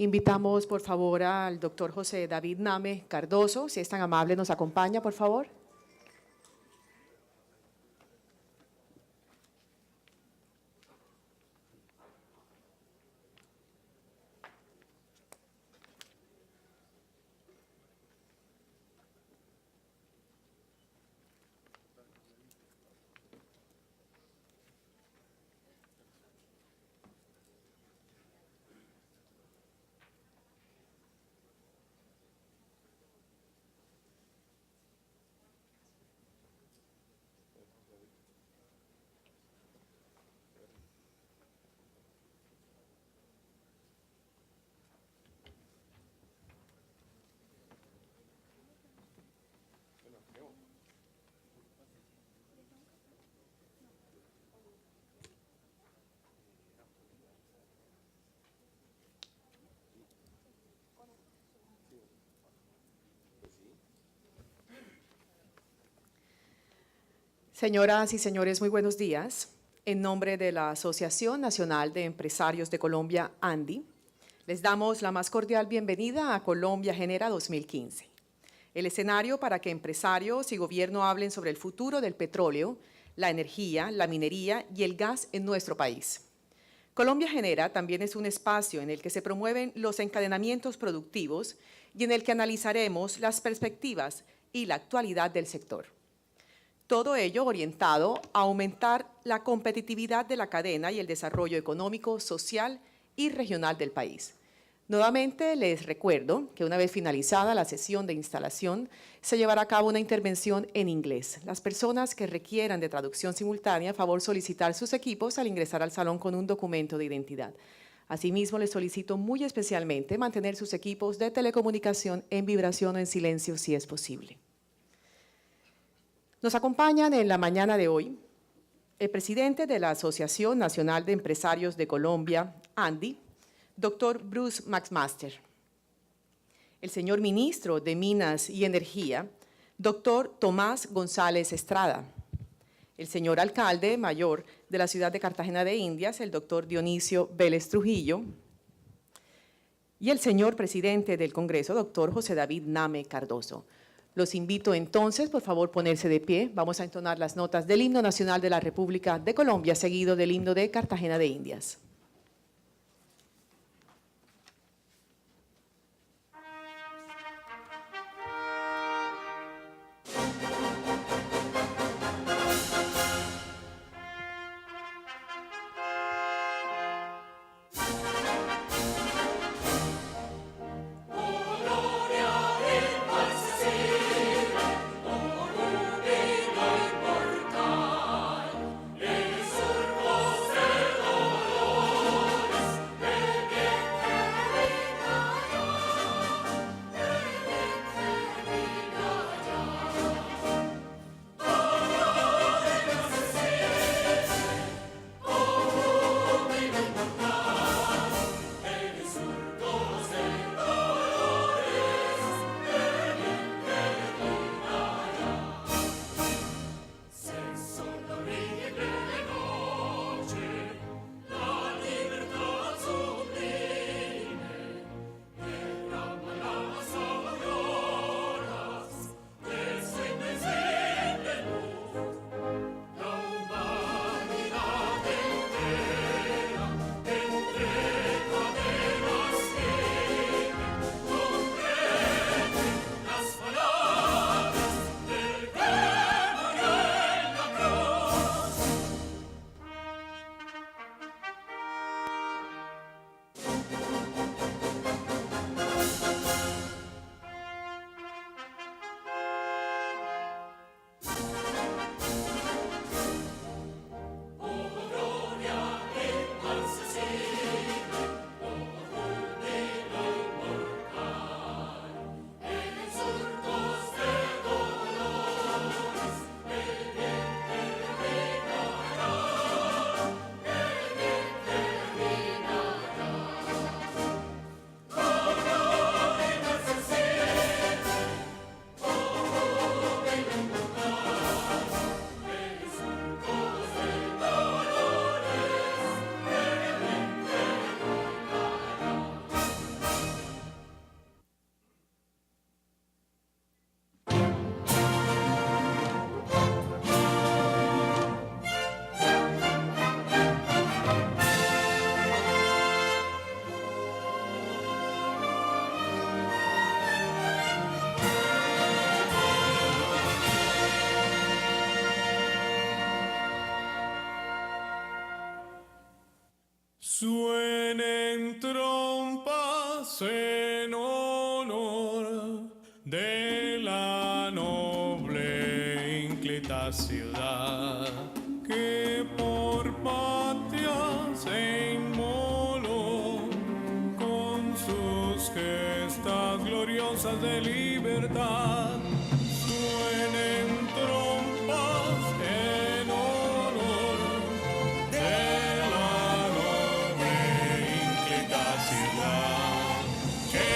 Invitamos, por favor, al doctor José David Name Cardoso, si es tan amable, nos acompaña, por favor. Señoras y señores, muy buenos días. En nombre de la Asociación Nacional de Empresarios de Colombia, ANDI, les damos la más cordial bienvenida a Colombia Genera 2015, el escenario para que empresarios y gobierno hablen sobre el futuro del petróleo, la energía, la minería y el gas en nuestro país. Colombia Genera también es un espacio en el que se promueven los encadenamientos productivos y en el que analizaremos las perspectivas y la actualidad del sector. Todo ello orientado a aumentar la competitividad de la cadena y el desarrollo económico, social y regional del país. Nuevamente les recuerdo que una vez finalizada la sesión de instalación, se llevará a cabo una intervención en inglés. Las personas que requieran de traducción simultánea, a favor solicitar sus equipos al ingresar al salón con un documento de identidad. Asimismo, les solicito muy especialmente mantener sus equipos de telecomunicación en vibración o en silencio si es posible. Nos acompañan en la mañana de hoy el presidente de la Asociación Nacional de Empresarios de Colombia, ANDI, doctor Bruce McMaster, el señor ministro de Minas y Energía, doctor Tomás González Estrada, el señor alcalde mayor de la ciudad de Cartagena de Indias, el doctor Dionisio Vélez Trujillo, y el señor presidente del Congreso, doctor José David Name Cardoso. Los invito entonces, por favor, ponerse de pie. Vamos a entonar las notas del himno nacional de la República de Colombia, seguido del himno de Cartagena de Indias. Oh, Suenen trompas en honor de la noble ínclita ciudad que por patria se inmoló con sus gestas gloriosas de libertad. Suenen trompas en honor de la noble ínclita ciudad que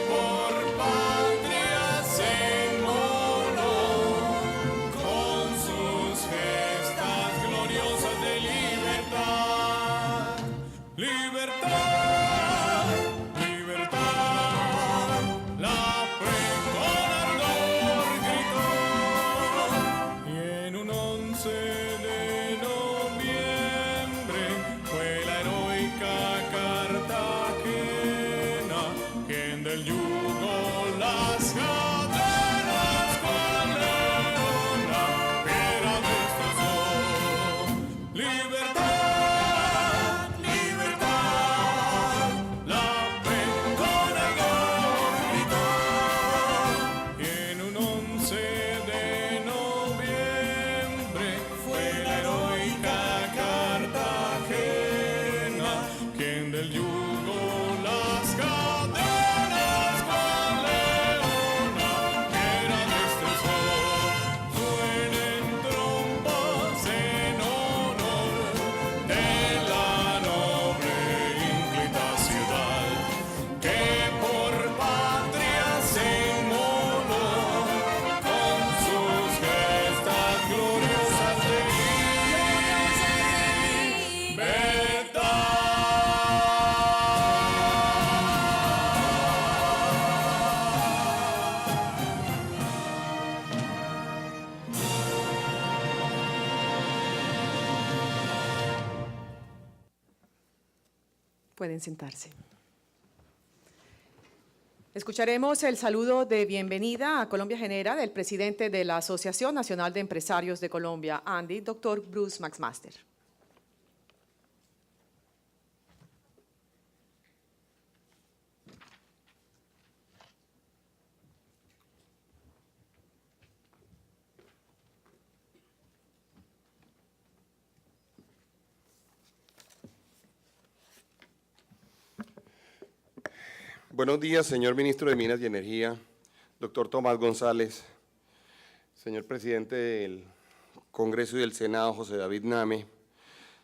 por patria se inmoló con sus gestas gloriosas de libertad. Libertad, libertad, la precona gritó, y en un 11 de noviembre fue la heroica Cartagena quien del yugo las cadenas con león la piedra destrozó. Libertad, libertad, la precona gritó, y en un 11 de noviembre fue la heroica Cartagena quien del yugo las cadenas con león la piedra destrozó. Suenen trompas en honor de la noble ínclita ciudad que por patria se inmoló con sus gestas gloriosas de libertad. Pueden sentarse. Escucharemos el saludo de bienvenida a Colombia Genera del presidente de la Asociación Nacional de Empresarios de Colombia, ANDI, Dr. Bruce McMaster. Buenos días, señor Ministro de Minas y Energía, doctor Tomás González, señor Presidente del Congreso y del Senado, José David Name,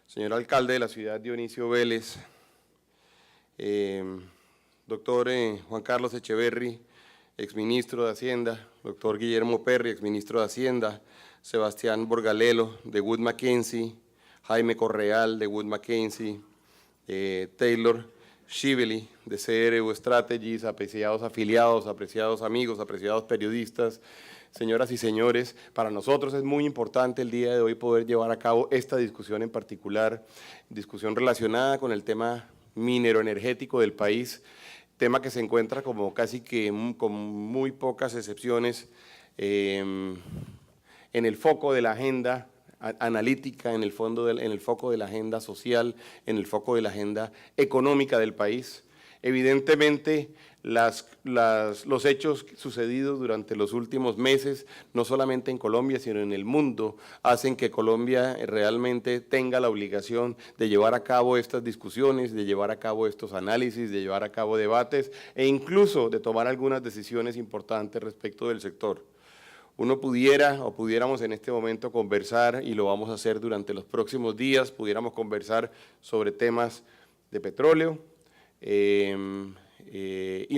señor Alcalde de la ciudad, Dionisio Vélez, doctor Juan Carlos Echeverry, exministro de Hacienda, doctor Guillermo Perry, exministro de Hacienda, Sebastián Borgalelo, de Wood Mackenzie, Jaime Correal, de Wood Mackenzie, Taylor Shively, de CRU Strategies, apreciados afiliados, apreciados amigos, apreciados periodistas, señoras y señores, para nosotros es muy importante el día de hoy poder llevar a cabo esta discusión en particular, discusión relacionada con el tema minero-energético del país, tema que se encuentra como casi que con muy pocas excepciones en el foco de la agenda analítica, en el foco de la agenda social, en el foco de la agenda económica del país. Evidentemente, los hechos sucedidos durante los últimos meses, no solamente en Colombia, sino en el mundo, hacen que Colombia realmente tenga la obligación de llevar a cabo estas discusiones, de llevar a cabo estos análisis, de llevar a cabo debates e incluso de tomar algunas decisiones importantes respecto del sector. Uno pudiéramos en este momento conversar, y lo vamos a hacer durante los próximos días, pudiéramos conversar sobre temas de petróleo, y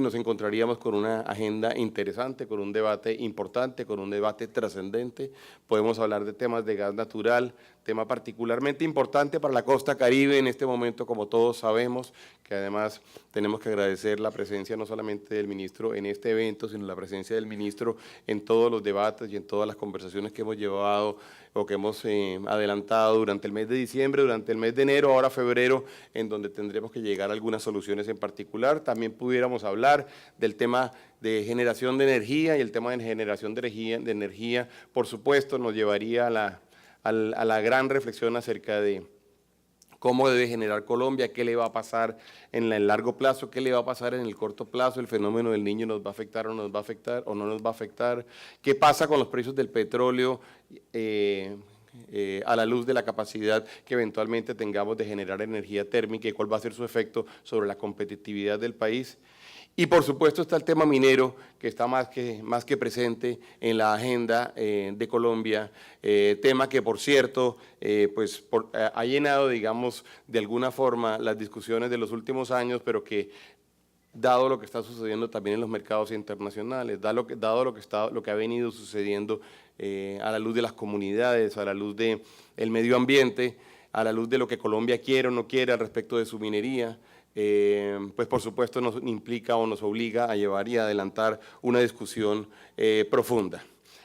nos encontraríamos con una agenda interesante, con un debate importante, con un debate trascendente. Podemos hablar de temas de gas natural, tema particularmente importante para la costa caribe en este momento, como todos sabemos, que además tenemos que agradecer la presencia no solamente del ministro en este evento, sino la presencia del ministro en todos los debates y en todas las conversaciones que hemos llevado o que hemos adelantado durante el mes de diciembre, durante el mes de enero, ahora febrero, en donde tendremos que llegar a algunas soluciones en particular. También pudiéramos hablar del tema de generación de energía, y el tema de generación de energía, por supuesto, nos llevaría a la gran reflexión acerca de cómo debe generar Colombia, qué le va a pasar en el largo plazo, qué le va a pasar en el corto plazo, el fenómeno del Niño nos va a afectar o nos va a afectar o no nos va a afectar, qué pasa con los precios del petróleo a la luz de la capacidad que eventualmente tengamos de generar energía térmica y cuál va a ser su efecto sobre la competitividad del país. Y por supuesto está el tema minero, que está más que presente en la agenda de Colombia, tema que por cierto ha llenado, digamos, de alguna forma las discusiones de los últimos años, pero que dado lo que está sucediendo también en los mercados internacionales, dado lo que ha venido sucediendo a la luz de las comunidades, a la luz del medio ambiente, a la luz de lo que Colombia quiere o no quiere al respecto de su minería, pues por supuesto nos implica o nos obliga a llevar y adelantar una discusión profunda.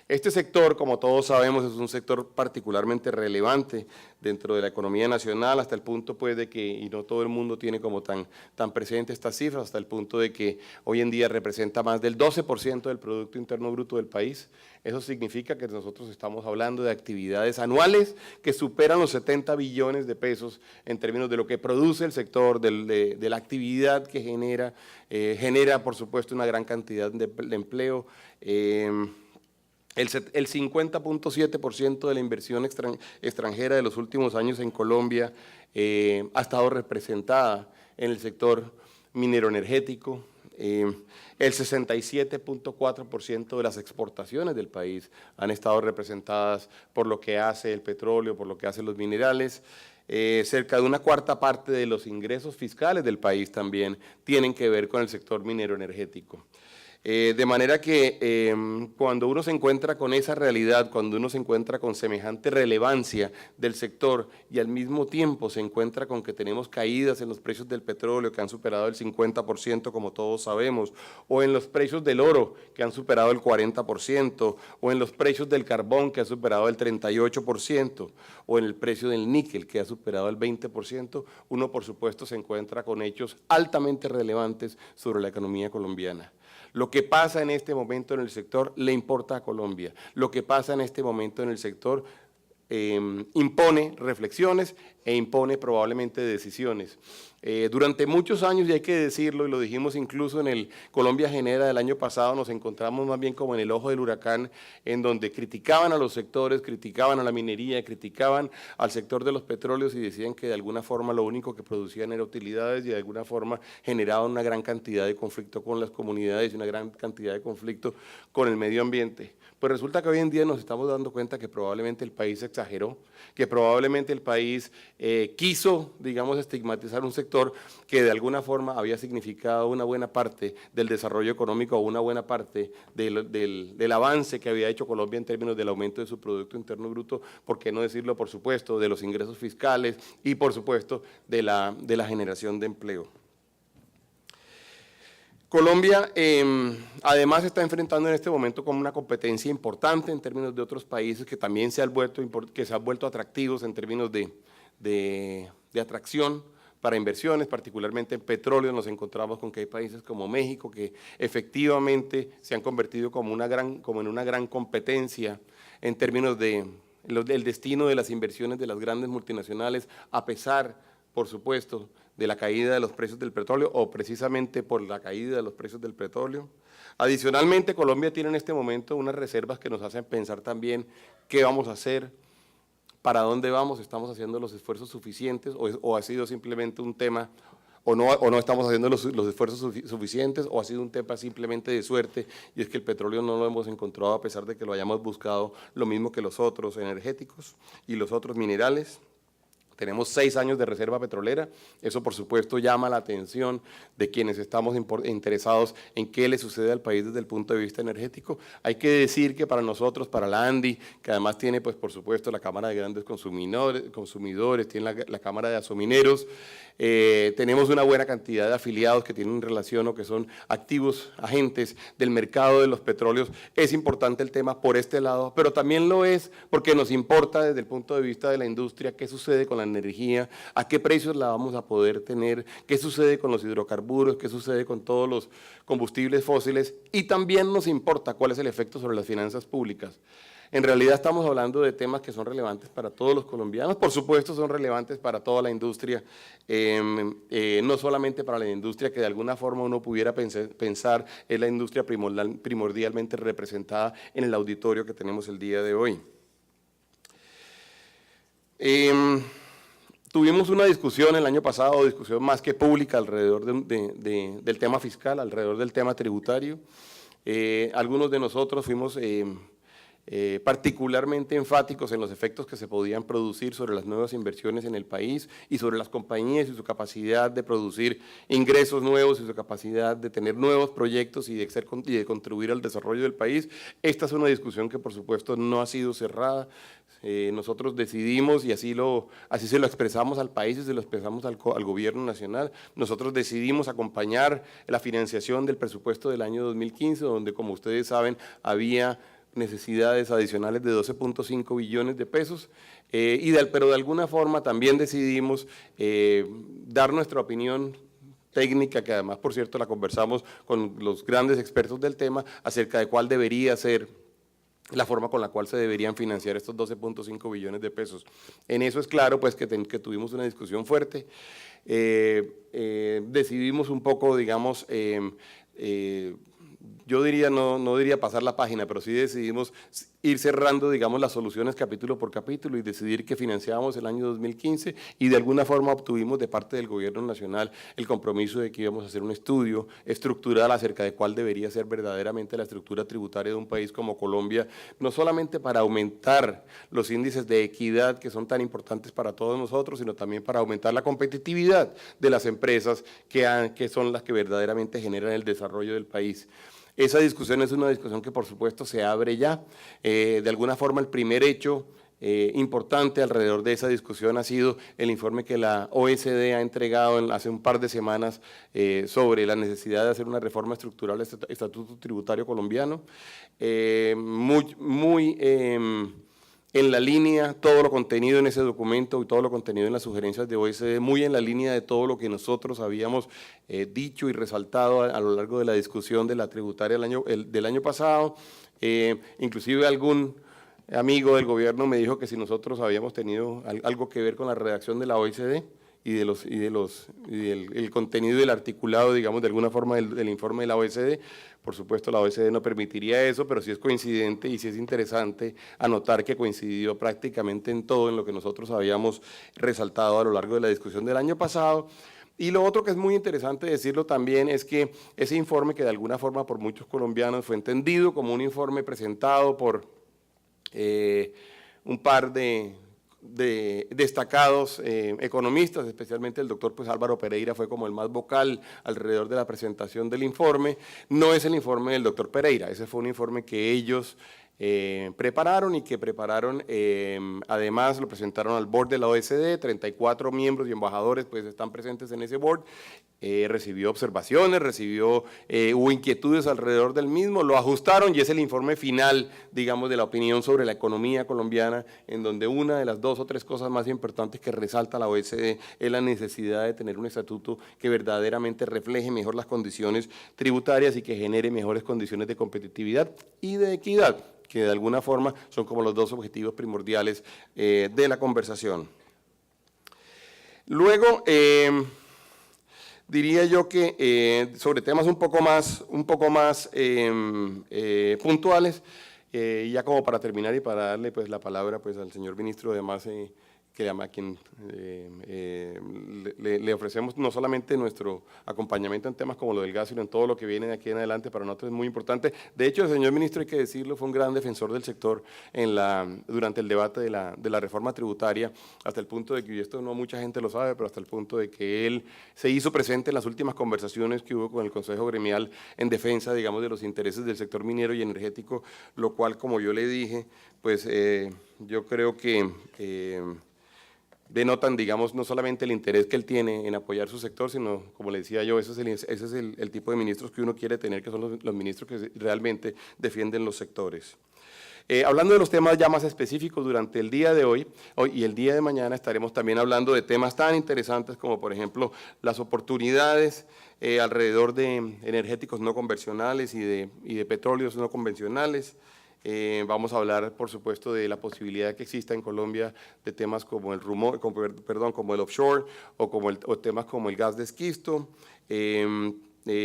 Este sector, como todos sabemos, es un sector particularmente relevante dentro de la economía nacional, hasta el punto pues de que, y no todo el mundo tiene como tan presente estas cifras, hasta el punto de que hoy en día representa más del 12% del Producto Interno Bruto del país. Eso significa que nosotros estamos hablando de actividades anuales que superan los 70 billones de pesos en términos de lo que produce el sector, de la actividad que genera, por supuesto una gran cantidad de empleo. El 50.7% de la inversión extranjera de los últimos años en Colombia ha estado representada en el sector minero energético. El 67.4% de las exportaciones del país han estado representadas por lo que hace el petróleo, por lo que hacen los minerales. Cerca de una cuarta parte de los ingresos fiscales del país también tienen que ver con el sector minero energético. De manera que cuando uno se encuentra con esa realidad, cuando uno se encuentra con semejante relevancia del sector y al mismo tiempo se encuentra con que tenemos caídas en los precios del petróleo que han superado el 50%, como todos sabemos, o en los precios del oro que han superado el 40%, o en los precios del carbón que ha superado el 38%, o en el precio del níquel que ha superado el 20%, uno por supuesto se encuentra con hechos altamente relevantes sobre la economía colombiana. Lo que pasa en este momento en el sector le importa a Colombia. Lo que pasa en este momento en el sector impone reflexiones e impone probablemente decisiones. Durante muchos años, y hay que decirlo, y lo dijimos incluso en el Colombia Genera del año pasado, nos encontramos más bien como en el ojo del huracán, en donde criticaban a los sectores, criticaban a la minería, criticaban al sector de los petróleos y decían que de alguna forma lo único que producían era utilidades y de alguna forma generaban una gran cantidad de conflicto con las comunidades y una gran cantidad de conflicto con el medio ambiente. Pues resulta que hoy en día nos estamos dando cuenta que probablemente el país exageró, que probablemente el país quiso, digamos, estigmatizar un sector que de alguna forma había significado una buena parte del desarrollo económico o una buena parte del avance que había hecho Colombia en términos del aumento de su Producto Interno Bruto, por qué no decirlo, por supuesto, de los ingresos fiscales y, por supuesto, de la generación de empleo. Colombia además está enfrentando en este momento con una competencia importante en términos de otros países que también se han vuelto atractivos en términos de atracción para inversiones, particularmente en petróleo. Nos encontramos con que hay países como México que efectivamente se han convertido como en una gran competencia en términos del destino de las inversiones de las grandes multinacionales, a pesar, por supuesto, de la caída de los precios del petróleo o precisamente por la caída de los precios del petróleo. Adicionalmente, Colombia tiene en este momento unas reservas que nos hacen pensar también qué vamos a hacer, para dónde vamos, estamos haciendo los esfuerzos suficientes o ha sido simplemente un tema, o no estamos haciendo los esfuerzos suficientes o ha sido un tema simplemente de suerte y es que el petróleo no lo hemos encontrado a pesar de que lo hayamos buscado lo mismo que los otros energéticos y los otros minerales. Tenemos 6 años de reserva petrolera, eso por supuesto llama la atención de quienes estamos interesados en qué le sucede al país desde el punto de vista energético. Hay que decir que para nosotros, para la ANDI, que además tiene pues por supuesto la Cámara de Grandes Consumidores, tiene la Cámara de Asomineros, tenemos una buena cantidad de afiliados que tienen relación o que son activos, agentes del mercado de los petróleos. Es importante el tema por este lado, pero también lo es porque nos importa desde el punto de vista de la industria qué sucede con la energía, a qué precios la vamos a poder tener, qué sucede con los hidrocarburos, qué sucede con todos los combustibles fósiles y también nos importa cuál es el efecto sobre las finanzas públicas. En realidad estamos hablando de temas que son relevantes para todos los colombianos, por supuesto son relevantes para toda la industria, no solamente para la industria que de alguna forma uno pudiera pensar es la industria primordialmente representada en el auditorio que tenemos el día de hoy. Tuvimos una discusión el año pasado, discusión más que pública alrededor del tema fiscal, alrededor del tema tributario. Algunos de nosotros fuimos particularmente enfáticos en los efectos que se podían producir sobre las nuevas inversiones en el país y sobre las compañías y su capacidad de producir ingresos nuevos y su capacidad de tener nuevos proyectos y de contribuir al desarrollo del país. Esta es una discusión que por supuesto no ha sido cerrada. Nosotros decidimos, y así se lo expresamos al país y se lo expresamos al gobierno nacional, nosotros decidimos acompañar la financiación del presupuesto del año 2015, donde como ustedes saben había necesidades adicionales de 12.5 billones de pesos, pero de alguna forma también decidimos dar nuestra opinión técnica, que además por cierto la conversamos con los grandes expertos del tema, acerca de cuál debería ser la forma con la cual se deberían financiar estos 12.5 billones de pesos. En eso es claro pues que tuvimos una discusión fuerte, decidimos un poco, digamos, yo diría, no diría pasar la página, pero sí decidimos ir cerrando, digamos, las soluciones capítulo por capítulo y decidir que financiábamos el año 2015 y de alguna forma obtuvimos de parte del gobierno nacional el compromiso de que íbamos a hacer un estudio estructural acerca de cuál debería ser verdaderamente la estructura tributaria de un país como Colombia, no solamente para aumentar los índices de equidad que son tan importantes para todos nosotros, sino también para aumentar la competitividad de las empresas que son las que verdaderamente generan el desarrollo del país. Esa discusión es una discusión que por supuesto se abre ya. De alguna forma el primer hecho importante alrededor de esa discusión ha sido el informe que la OECD ha entregado hace un par de semanas sobre la necesidad de hacer una reforma estructural del Estatuto Tributario colombiano. En la línea, todo lo contenido en ese documento y todo lo contenido en las sugerencias de OECD, muy en la línea de todo lo que nosotros habíamos dicho y resaltado a lo largo de la discusión de la tributaria del año pasado. Inclusive algún amigo del gobierno me dijo que si nosotros habíamos tenido algo que ver con la redacción de la OECD y el contenido del articulado, digamos, de alguna forma del informe de la OECD. Por supuesto, la OECD no permitiría eso, pero sí es coincidente y sí es interesante anotar que coincidió prácticamente en todo en lo que nosotros habíamos resaltado a lo largo de la discusión del año pasado. Y lo otro que es muy interesante decirlo también es que ese informe, que de alguna forma por muchos colombianos fue entendido como un informe presentado por un par de destacados economistas, especialmente el doctor pues Álvaro Pereira fue como el más vocal alrededor de la presentación del informe. No es el informe del doctor Pereira, ese fue un informe que ellos prepararon y que además lo presentaron al board de la OECD, 34 miembros y embajadores pues están presentes en ese board, recibió observaciones, hubo inquietudes alrededor del mismo, lo ajustaron y es el informe final, digamos, de la opinión sobre la economía colombiana, en donde una de las 2 o 3 cosas más importantes que resalta la OECD es la necesidad de tener un estatuto que verdaderamente refleje mejor las condiciones tributarias y que genere mejores condiciones de competitividad y de equidad, que de alguna forma son como los 2 objetivos primordiales de la conversación. Luego, diría yo que sobre temas un poco más puntuales, ya como para terminar y para darle pues la palabra pues al señor ministro, además a quien le ofrecemos no solamente nuestro acompañamiento en temas como lo del gas, sino en todo lo que viene de aquí en adelante, para nosotros es muy importante. De hecho, el señor ministro, hay que decirlo, fue un gran defensor del sector durante el debate de la reforma tributaria, hasta el punto de que, y esto no mucha gente lo sabe, pero hasta el punto de que él se hizo presente en las últimas conversaciones que hubo con el Consejo Gremial en defensa, digamos, de los intereses del sector minero y energético, lo cual, como yo le dije, pues yo creo que denotan, digamos, no solamente el interés que él tiene en apoyar su sector, sino, como le decía yo, ese es el tipo de ministros que uno quiere tener, que son los ministros que realmente defienden los sectores. Hablando de los temas ya más específicos, durante el día de hoy y el día de mañana estaremos también hablando de temas tan interesantes como, por ejemplo, las oportunidades alrededor de energéticos no convencionales y de petróleos no convencionales, Vamos a hablar, por supuesto, de la posibilidad que exista en Colombia de temas como como el offshore o temas como el gas de esquisto.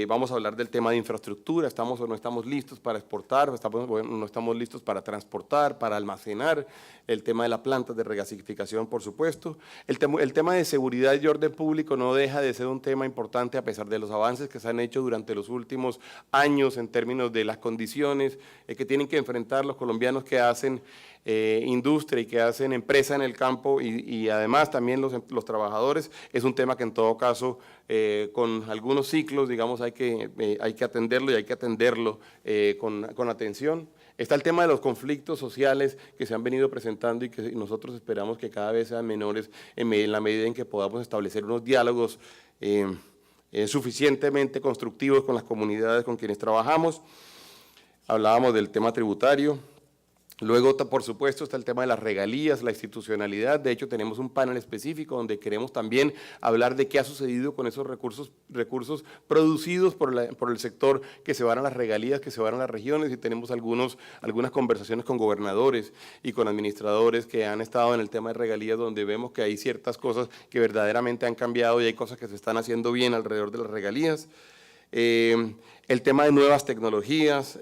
Vamos a hablar del tema de infraestructura, estamos o no estamos listos para exportar, no estamos listos para transportar, para almacenar, el tema de la planta de regasificación, por supuesto. El tema de seguridad y orden público no deja de ser un tema importante a pesar de los avances que se han hecho durante los últimos años en términos de las condiciones que tienen que enfrentar los colombianos que hacen industria y que hacen empresa en el campo y además también los trabajadores. Es un tema que en todo caso con algunos ciclos, digamos, hay que atenderlo y hay que atenderlo con atención. Está el tema de los conflictos sociales que se han venido presentando y que nosotros esperamos que cada vez sean menores en la medida en que podamos establecer unos diálogos suficientemente constructivos con las comunidades con quienes trabajamos. Hablábamos del tema tributario. Luego, por supuesto, está el tema de las regalías, la institucionalidad. De hecho, tenemos un panel específico donde queremos también hablar de qué ha sucedido con esos recursos producidos por el sector que se van a las regalías, que se van a las regiones, y tenemos algunas conversaciones con gobernadores y con administradores que han estado en el tema de regalías, donde vemos que hay ciertas cosas que verdaderamente han cambiado y hay cosas que se están haciendo bien alrededor de las regalías. El tema de nuevas tecnologías,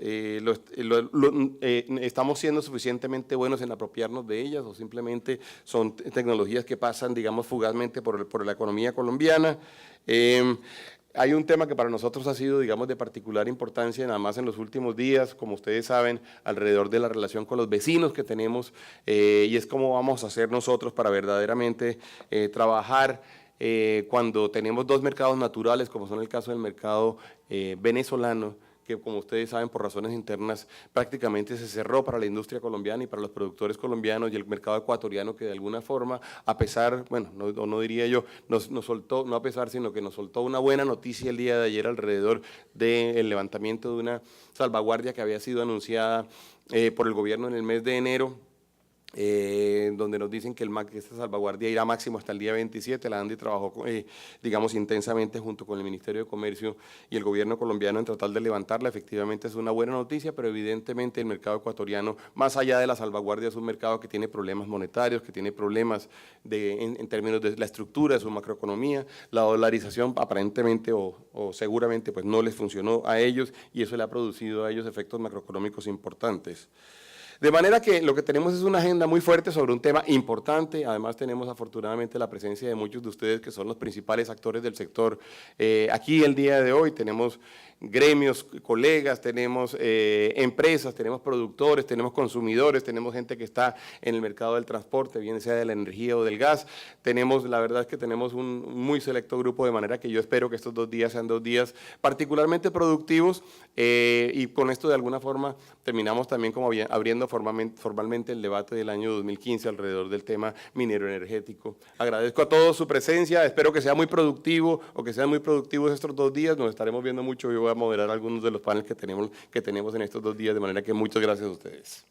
¿estamos siendo suficientemente buenos en apropiarnos de ellas o simplemente son tecnologías que pasan, digamos, fugazmente por la economía colombiana? Hay un tema que para nosotros ha sido, digamos, de particular importancia, nada más en los últimos días, como ustedes saben, alrededor de la relación con los vecinos que tenemos, y es cómo vamos a hacer nosotros para verdaderamente trabajar cuando tenemos dos mercados naturales, como son el caso del mercado venezolano, que como ustedes saben por razones internas prácticamente se cerró para la industria colombiana y para los productores colombianos, y el mercado ecuatoriano que de alguna forma, a pesar, bueno, no diría yo, nos soltó, no a pesar, sino que nos soltó una buena noticia el día de ayer alrededor del levantamiento de una salvaguardia que había sido anunciada por el gobierno en el mes de enero, donde nos dicen que esta salvaguardia irá máximo hasta el día 27. La ANDI trabajó, digamos, intensamente junto con el Ministerio de Comercio y el gobierno colombiano en tratar de levantarla. Efectivamente es una buena noticia, pero evidentemente el mercado ecuatoriano, más allá de la salvaguardia, es un mercado que tiene problemas monetarios, que tiene problemas en términos de la estructura de su macroeconomía. La dolarización aparentemente o seguramente pues no les funcionó a ellos, y eso le ha producido a ellos efectos macroeconómicos importantes. De manera que lo que tenemos es una agenda muy fuerte sobre un tema importante. Además tenemos afortunadamente la presencia de muchos de ustedes que son los principales actores del sector. Aquí el día de hoy tenemos gremios, colegas, tenemos empresas, tenemos productores, tenemos consumidores, tenemos gente que está en el mercado del transporte, bien sea de la energía o del gas. La verdad es que tenemos un muy selecto grupo, de manera que yo espero que estos 2 días sean 2 días particularmente productivos, y con esto de alguna forma terminamos también como abriendo formalmente el debate del año 2015 alrededor del tema minero energético. Agradezco a todos su presencia, espero que sea muy productivo o que sean muy productivos estos 2 días, nos estaremos viendo mucho. Yo voy a moderar algunos de los paneles que tenemos en estos 2 días, de manera que muchas gracias a ustedes.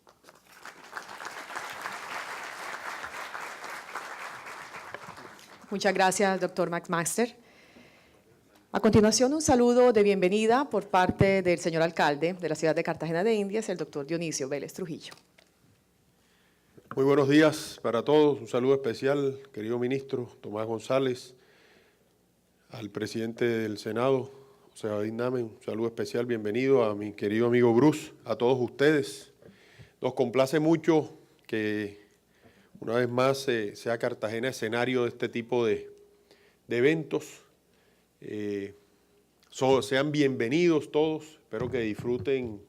Muchas gracias, doctor McMaster. A continuación, un saludo de bienvenida por parte del señor alcalde de la ciudad de Cartagena de Indias, el doctor Dionisio Vélez Trujillo. Muy buenos días para todos. Un saludo especial, querido ministro Tomás González, al presidente del Senado, José David Name. Un saludo especial, bienvenido a mi querido amigo Bruce, a todos ustedes. Nos complace mucho que una vez más sea Cartagena escenario de este tipo de eventos. Sean bienvenidos todos, espero que disfruten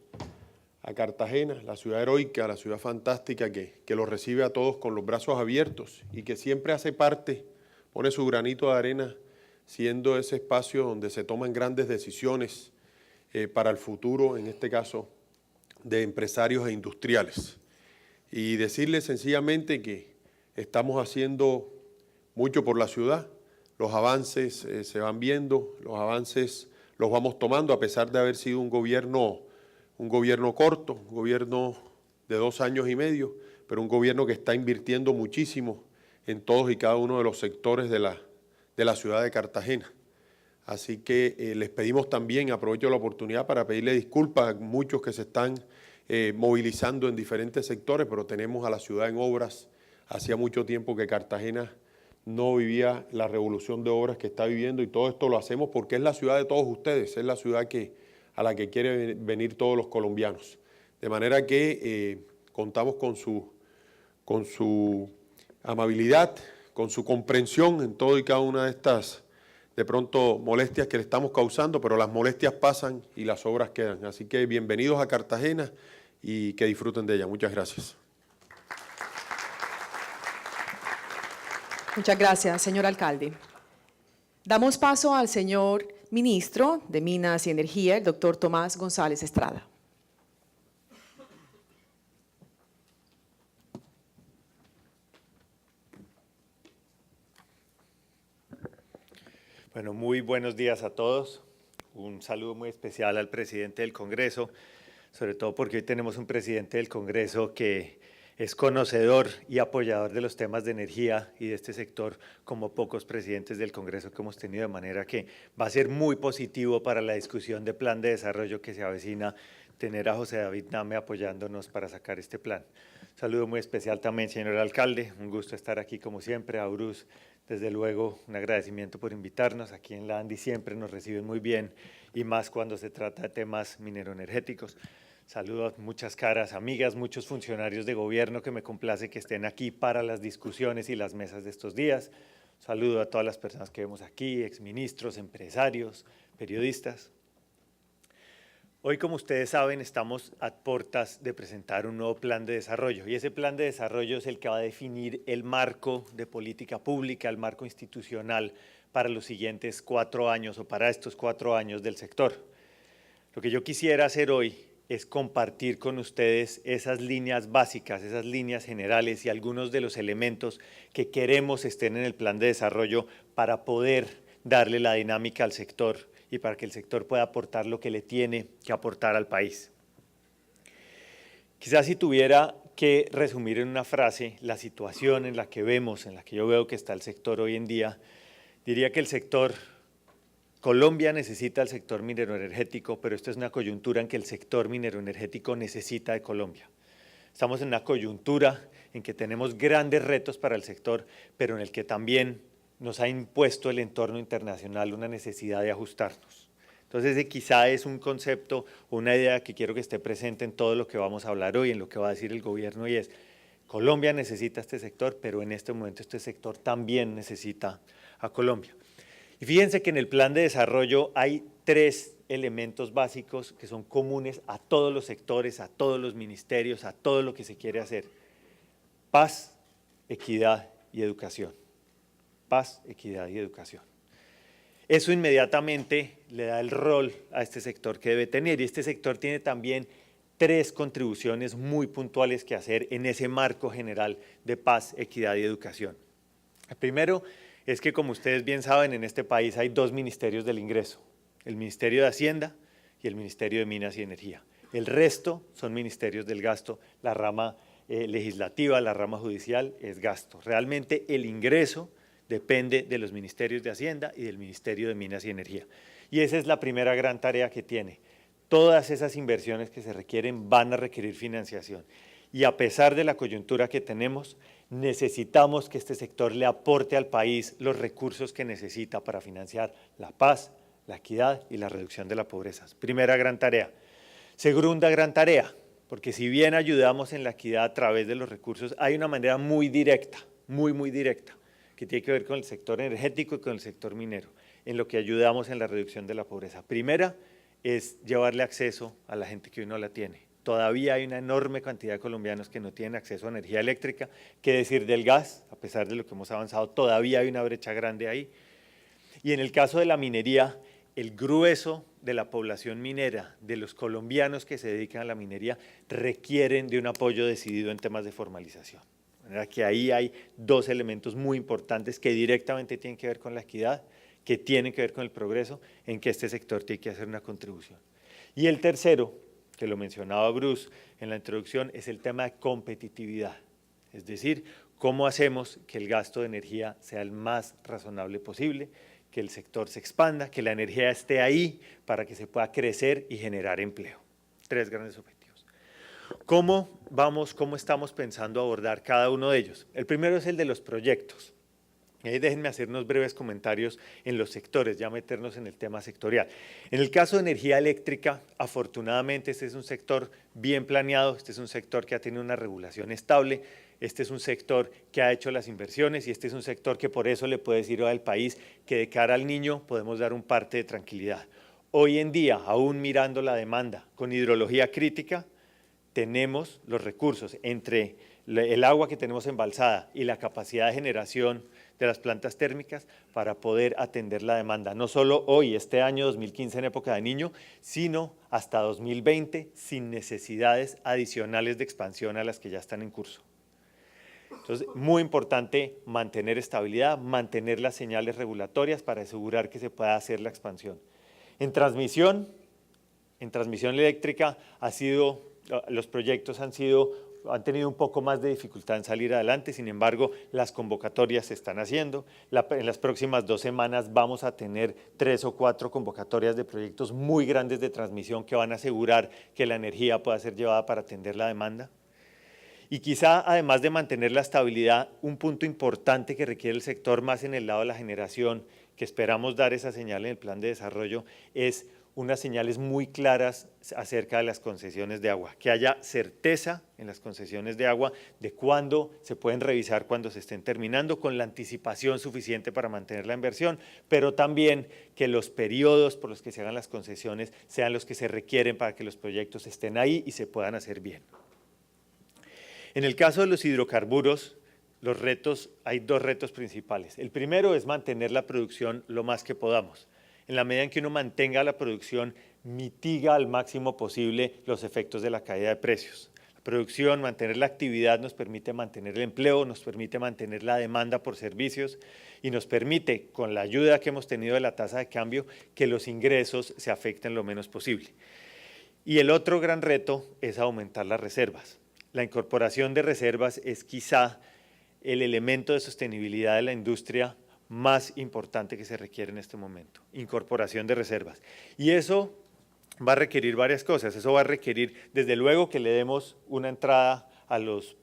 a Cartagena, la ciudad heroica, la ciudad fantástica que los recibe a todos con los brazos abiertos y que siempre hace parte, pone su granito de arena, siendo ese espacio donde se toman grandes decisiones para el futuro, en este caso, de empresarios e industriales. Y decirles sencillamente que estamos haciendo mucho por la ciudad. Los avances se van viendo, los avances los vamos tomando, a pesar de haber sido un gobierno corto, un gobierno de 2 años y medio, pero un gobierno que está invirtiendo muchísimo en todos y cada uno de los sectores de la ciudad de Cartagena. Así que les pedimos también, aprovecho la oportunidad para pedirle disculpas a muchos que se están movilizando en diferentes sectores, pero tenemos a la ciudad en obras. Hacía mucho tiempo que Cartagena no vivía la revolución de obras que está viviendo, y todo esto lo hacemos porque es la ciudad de todos ustedes, es la ciudad a la que quieren venir todos los colombianos. De manera que contamos con su amabilidad, con su comprensión en todo y cada una de estas, de pronto, molestias que le estamos causando, pero las molestias pasan y las obras quedan. Así que bienvenidos a Cartagena y que disfruten de ella. Muchas gracias. Muchas gracias, señor alcalde. Damos paso al señor ministro de Minas y Energía, el doctor Tomás González Estrada. Bueno, muy buenos días a todos. Un saludo muy especial al presidente del Congreso, sobre todo porque hoy tenemos un presidente del Congreso que es conocedor y apoyador de los temas de energía y de este sector como pocos presidentes del Congreso que hemos tenido, de manera que va a ser muy positivo para la discusión de plan de desarrollo que se avecina tener a José David Name apoyándonos para sacar este plan. Un saludo muy especial también, señor alcalde, un gusto estar aquí como siempre, a Bruce. Desde luego, un agradecimiento por invitarnos. Aquí en la ANDI siempre nos reciben muy bien, y más cuando se trata de temas mineroenergéticos. Saludo a muchas caras amigas, muchos funcionarios de gobierno que me complace que estén aquí para las discusiones y las mesas de estos días. Saludo a todas las personas que vemos aquí, exministros, empresarios, periodistas. Hoy, como ustedes saben, estamos a puertas de presentar un nuevo plan de desarrollo, y ese plan de desarrollo es el que va a definir el marco de política pública, el marco institucional para los siguientes 4 años o para estos 4 años del sector. Lo que yo quisiera hacer hoy es compartir con ustedes esas líneas básicas, esas líneas generales y algunos de los elementos que queremos estén en el plan de desarrollo para poder darle la dinámica al sector y para que el sector pueda aportar lo que le tiene que aportar al país. Quizás si tuviera que resumir en una frase la situación en la que vemos, en la que yo veo que está el sector hoy en día, diría que Colombia necesita el sector mineroenergético, pero esta es una coyuntura en que el sector mineroenergético necesita de Colombia. Estamos en una coyuntura en que tenemos grandes retos para el sector, pero en el que también nos ha impuesto el entorno internacional una necesidad de ajustarnos. Entonces, quizá es un concepto, una idea que quiero que esté presente en todo lo que vamos a hablar hoy, en lo que va a decir el gobierno, y es: Colombia necesita este sector, pero en este momento este sector también necesita a Colombia. Y fíjense que en el plan de desarrollo hay 3 elementos básicos que son comunes a todos los sectores, a todos los ministerios, a todo lo que se quiere hacer: paz, equidad y educación. Paz, equidad y educación. Eso inmediatamente le da el rol a este sector que debe tener, y este sector tiene también 3 contribuciones muy puntuales que hacer en ese marco general de paz, equidad y educación. El primero es que, como ustedes bien saben, en este país hay 2 ministerios del ingreso: el Ministerio de Hacienda y el Ministerio de Minas y Energía. El resto son ministerios del gasto, la rama legislativa, la rama judicial es gasto. Realmente el ingreso depende de los ministerios de Hacienda y del Ministerio de Minas y Energía. Y esa es la primera gran tarea que tiene. Todas esas inversiones que se requieren van a requerir financiación. Y a pesar de la coyuntura que tenemos, necesitamos que este sector le aporte al país los recursos que necesita para financiar la paz, la equidad y la reducción de la pobreza. Primera gran tarea. Segunda gran tarea, porque si bien ayudamos en la equidad a través de los recursos, hay una manera muy directa, muy directa, que tiene que ver con el sector energético y con el sector minero, en lo que ayudamos en la reducción de la pobreza. Primera es llevarle acceso a la gente que hoy no la tiene. Todavía hay una enorme cantidad de colombianos que no tienen acceso a energía eléctrica. ¿Qué decir del gas? A pesar de lo que hemos avanzado, todavía hay una brecha grande ahí. Y en el caso de la minería, el grueso de la población minera, de los colombianos que se dedican a la minería, requieren de un apoyo decidido en temas de formalización. De manera que ahí hay 2 elementos muy importantes que directamente tienen que ver con la equidad, que tienen que ver con el progreso, en que este sector tiene que hacer una contribución. Y el tercero, que lo mencionaba Bruce en la introducción, es el tema de competitividad. Es decir, cómo hacemos que el gasto de energía sea el más razonable posible, que el sector se expanda, que la energía esté ahí para que se pueda crecer y generar empleo. 3 grandes objetivos. ¿Cómo estamos pensando abordar cada uno de ellos? El primero es el de los proyectos. Déjenme hacer unos breves comentarios en los sectores, ya meternos en el tema sectorial. En el caso de energía eléctrica, afortunadamente este es un sector bien planeado, este es un sector que ha tenido una regulación estable, este es un sector que ha hecho las inversiones y este es un sector que por eso le puede decir al país que de cara al niño podemos dar un parte de tranquilidad. Hoy en día, aún mirando la demanda con hidrología crítica, tenemos los recursos entre el agua que tenemos embalsada y la capacidad de generación de las plantas térmicas para poder atender la demanda, no solo hoy, este año 2015 en época de niño, sino hasta 2020 sin necesidades adicionales de expansión a las que ya están en curso. Entonces, muy importante mantener estabilidad, mantener las señales regulatorias para asegurar que se pueda hacer la expansión. En transmisión eléctrica los proyectos han tenido un poco más de dificultad en salir adelante, sin embargo, las convocatorias se están haciendo. En las próximas 2 semanas vamos a tener 3 o 4 convocatorias de proyectos muy grandes de transmisión que van a asegurar que la energía pueda ser llevada para atender la demanda. Y quizá, además de mantener la estabilidad, un punto importante que requiere el sector más en el lado de la generación, que esperamos dar esa señal en el plan de desarrollo, es unas señales muy claras acerca de las concesiones de agua, que haya certeza en las concesiones de agua de cuándo se pueden revisar cuando se estén terminando, con la anticipación suficiente para mantener la inversión, pero también que los periodos por los que se hagan las concesiones sean los que se requieren para que los proyectos estén ahí y se puedan hacer bien. En el caso de los hidrocarburos, hay 2 retos principales. El primero es mantener la producción lo más que podamos. En la medida en que uno mantenga la producción, mitiga al máximo posible los efectos de la caída de precios. La producción, mantener la actividad nos permite mantener el empleo, nos permite mantener la demanda por servicios y nos permite, con la ayuda que hemos tenido de la tasa de cambio, que los ingresos se afecten lo menos posible. Y el otro gran reto es aumentar las reservas. La incorporación de reservas es quizá el elemento de sostenibilidad de la industria más importante que se requiere en este momento, incorporación de reservas. Y eso va a requerir varias cosas. Eso va a requerir, desde luego, que le demos una entrada a los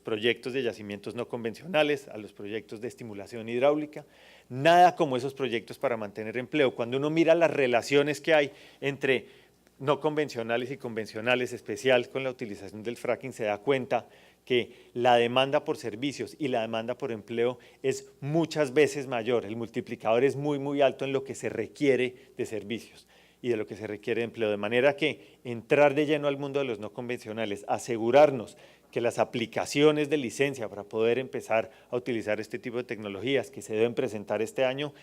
proyectos de yacimientos no convencionales, a los proyectos de estimulación hidráulica. Nada como esos proyectos para mantener empleo. Cuando uno mira las relaciones que hay entre no convencionales y convencionales, especial con la utilización del fracking, se da cuenta que la demanda por servicios y la demanda por empleo es muchas veces mayor. El multiplicador es muy, muy alto en lo que se requiere de servicios y de lo que se requiere de empleo. De manera que entrar de lleno al mundo de los no convencionales, asegurarnos que las aplicaciones de licencia para poder empezar a utilizar este tipo de tecnologías que se deben presentar este año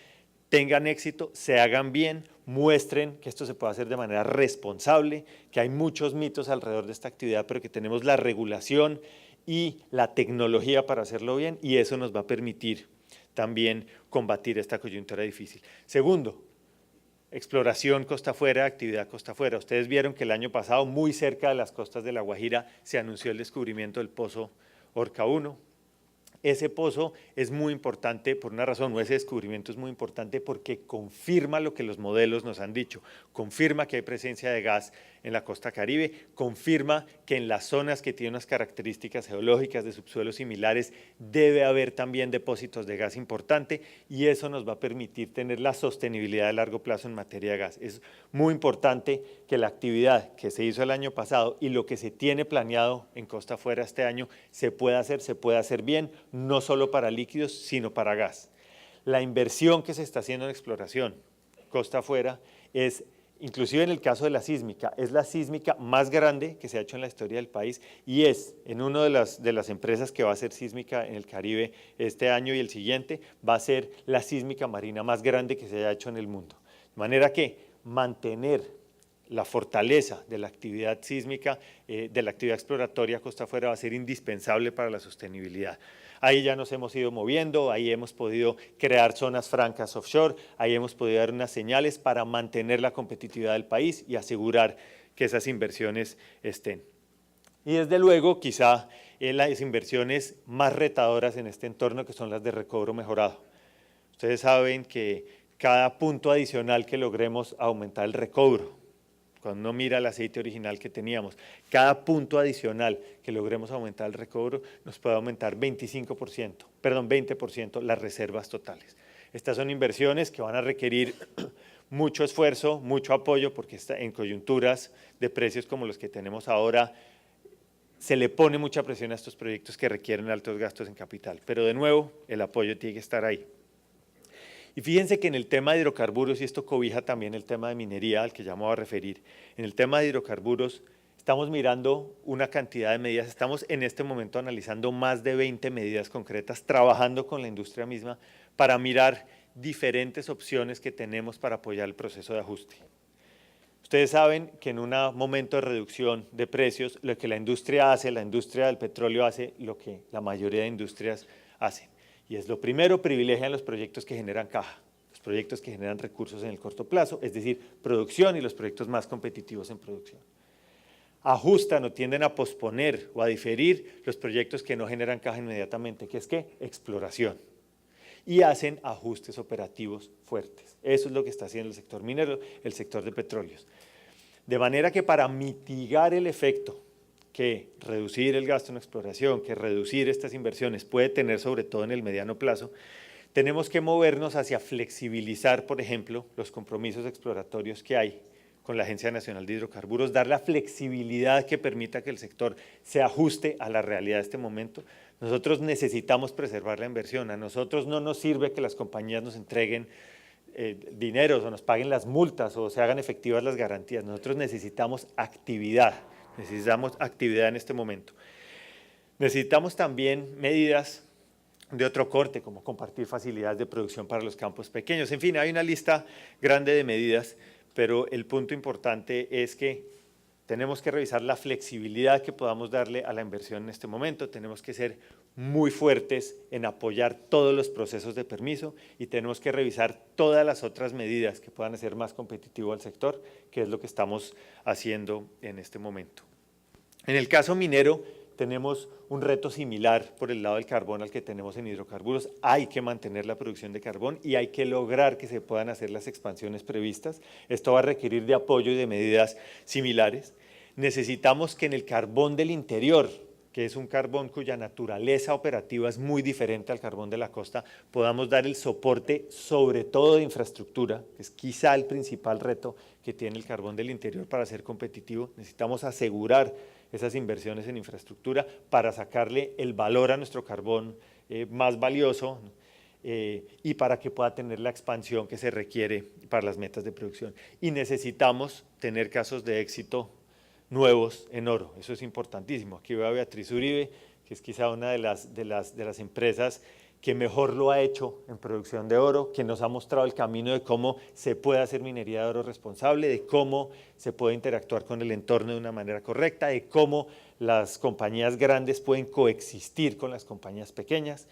tengan éxito, se hagan bien, muestren que esto se puede hacer de manera responsable, que hay muchos mitos alrededor de esta actividad, pero que tenemos la regulación y la tecnología para hacerlo bien, y eso nos va a permitir también combatir esta coyuntura difícil. Segundo, exploración costa afuera, actividad costa afuera. Ustedes vieron que el año pasado, muy cerca de las costas de La Guajira, se anunció el descubrimiento del pozo Orca 1. Ese pozo es muy importante por una razón, o ese descubrimiento es muy importante porque confirma lo que los modelos nos han dicho, confirma que hay presencia de gas en la costa Caribe, confirma que en las zonas que tienen unas características geológicas de subsuelos similares debe haber también depósitos de gas importante y eso nos va a permitir tener la sostenibilidad a largo plazo en materia de gas. Es muy importante que la actividad que se hizo el año pasado y lo que se tiene planeado en costa afuera este año se pueda hacer bien, no solo para líquidos, sino para gas. La inversión que se está haciendo en exploración costa afuera es, inclusive en el caso de la sísmica, es la sísmica más grande que se ha hecho en la historia del país y es en una de las empresas que va a hacer sísmica en el Caribe este año y el siguiente, va a ser la sísmica marina más grande que se haya hecho en el mundo. De manera que mantener la fortaleza de la actividad sísmica, de la actividad exploratoria costa afuera va a ser indispensable para la sostenibilidad. Ahí ya nos hemos ido moviendo, ahí hemos podido crear zonas francas offshore, ahí hemos podido dar unas señales para mantener la competitividad del país y asegurar que esas inversiones estén. Y desde luego, quizá las inversiones más retadoras en este entorno, que son las de recobro mejorado. Ustedes saben que cada punto adicional que logremos aumentar el recobro Cuando uno mira el aceite original que teníamos, cada punto adicional que logremos aumentar el recobro nos puede aumentar 20% las reservas totales. Estas son inversiones que van a requerir mucho esfuerzo, mucho apoyo, porque en coyunturas de precios como los que tenemos ahora, se le pone mucha presión a estos proyectos que requieren altos gastos en capital. Pero de nuevo, el apoyo tiene que estar ahí. Y fíjense que en el tema de hidrocarburos, y esto cobija también el tema de minería al que ya me voy a referir, en el tema de hidrocarburos estamos mirando una cantidad de medidas, estamos en este momento analizando más de 20 medidas concretas, trabajando con la industria misma para mirar diferentes opciones que tenemos para apoyar el proceso de ajuste. Ustedes saben que en un momento de reducción de precios, lo que la industria hace, la industria del petróleo hace lo que la mayoría de industrias hacen. Y es lo primero, privilegian los proyectos que generan caja, los proyectos que generan recursos en el corto plazo, es decir, producción y los proyectos más competitivos en producción. Ajustan o tienden a posponer o a diferir los proyectos que no generan caja inmediatamente, que es ¿qué? Exploración. Y hacen ajustes operativos fuertes. Eso es lo que está haciendo el sector minero, el sector de petróleos. De manera que para mitigar el efecto que reducir el gasto en exploración, que reducir estas inversiones puede tener sobre todo en el mediano plazo, tenemos que movernos hacia flexibilizar, por ejemplo, los compromisos exploratorios que hay con la Agencia Nacional de Hidrocarburos, dar la flexibilidad que permita que el sector se ajuste a la realidad de este momento. Nosotros necesitamos preservar la inversión, a nosotros no nos sirve que las compañías nos entreguen dineros o nos paguen las multas o se hagan efectivas las garantías, nosotros necesitamos actividad en este momento. Necesitamos también medidas de otro corte, como compartir facilidades de producción para los campos pequeños. En fin, hay una lista grande de medidas, pero el punto importante es que tenemos que revisar la flexibilidad que podamos darle a la inversión en este momento, tenemos que ser muy fuertes en apoyar todos los procesos de permiso y tenemos que revisar todas las otras medidas que puedan hacer más competitivo al sector, que es lo que estamos haciendo en este momento. En el caso minero tenemos un reto similar por el lado del carbón al que tenemos en hidrocarburos. Hay que mantener la producción de carbón y hay que lograr que se puedan hacer las expansiones previstas. Esto va a requerir de apoyo y de medidas similares. Necesitamos que en el carbón del interior, que es un carbón cuya naturaleza operativa es muy diferente al carbón de la costa, podamos dar el soporte sobre todo de infraestructura, que es quizá el principal reto que tiene el carbón del interior para ser competitivo. Necesitamos asegurar esas inversiones en infraestructura para sacarle el valor a nuestro carbón más valioso y para que pueda tener la expansión que se requiere para las metas de producción. Y necesitamos tener casos de éxito nuevos en oro, eso es importantísimo. Aquí veo a Beatriz Uribe, que es quizá una de las empresas que mejor lo ha hecho en producción de oro, que nos ha mostrado el camino de cómo se puede hacer minería de oro responsable, de cómo se puede interactuar con el entorno de una manera correcta, de cómo las compañías grandes pueden coexistir con las compañías pequeñas.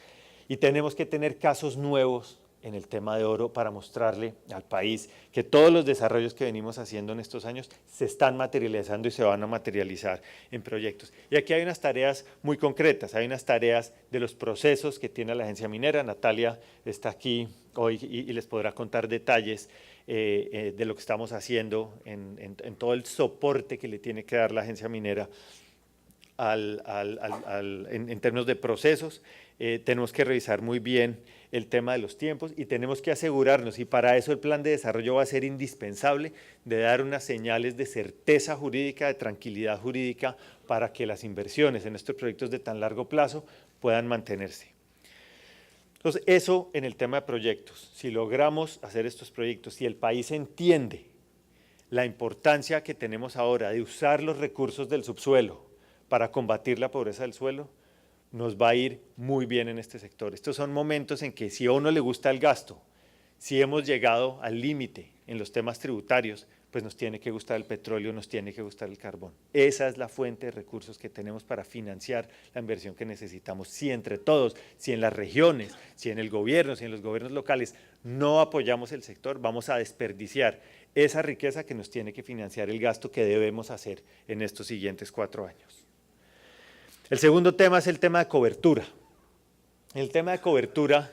Y tenemos que tener casos nuevos en el tema de oro para mostrarle al país que todos los desarrollos que venimos haciendo en estos años se están materializando y se van a materializar en proyectos. Y aquí hay unas tareas muy concretas, hay unas tareas de los procesos que tiene la agencia minera. Natalia está aquí hoy y les podrá contar detalles de lo que estamos haciendo en todo el soporte que le tiene que dar la agencia minera en términos de procesos. Tenemos que revisar muy bien el tema de los tiempos y tenemos que asegurarnos, y para eso el plan de desarrollo va a ser indispensable, de dar unas señales de certeza jurídica, de tranquilidad jurídica, para que las inversiones en estos proyectos de tan largo plazo puedan mantenerse. Entonces, eso en el tema de proyectos. Si logramos hacer estos proyectos, si el país entiende la importancia que tenemos ahora de usar los recursos del subsuelo para combatir la pobreza del suelo, nos va a ir muy bien en este sector. Estos son momentos en que si a uno le gusta el gasto, si hemos llegado al límite en los temas tributarios, pues nos tiene que gustar el petróleo, nos tiene que gustar el carbón. Esa es la fuente de recursos que tenemos para financiar la inversión que necesitamos. Si entre todos, si en las regiones, si en el gobierno, si en los gobiernos locales no apoyamos el sector, vamos a desperdiciar esa riqueza que nos tiene que financiar el gasto que debemos hacer en estos siguientes 4 años. El segundo tema es el tema de cobertura. El tema de cobertura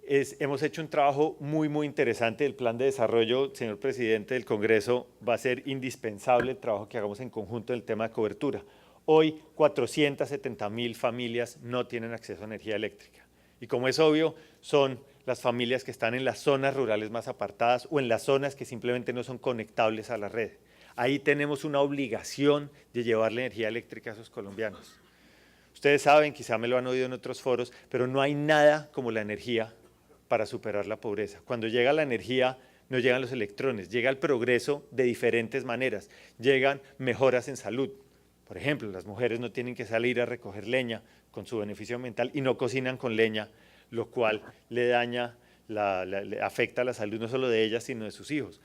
hemos hecho un trabajo muy interesante. El plan de desarrollo, señor presidente del Congreso, va a ser indispensable el trabajo que hagamos en conjunto en el tema de cobertura. Hoy 470.000 familias no tienen acceso a energía eléctrica. Y como es obvio, son las familias que están en las zonas rurales más apartadas o en las zonas que simplemente no son conectables a la red. Ahí tenemos una obligación de llevarle energía eléctrica a esos colombianos. Ustedes saben, quizá me lo han oído en otros foros, pero no hay nada como la energía para superar la pobreza. Cuando llega la energía, no llegan los electrones, llega el progreso de diferentes maneras, llegan mejoras en salud. Por ejemplo, las mujeres no tienen que salir a recoger leña con su beneficio ambiental y no cocinan con leña, lo cual le daña, le afecta la salud no solo de ellas, sino de sus hijos.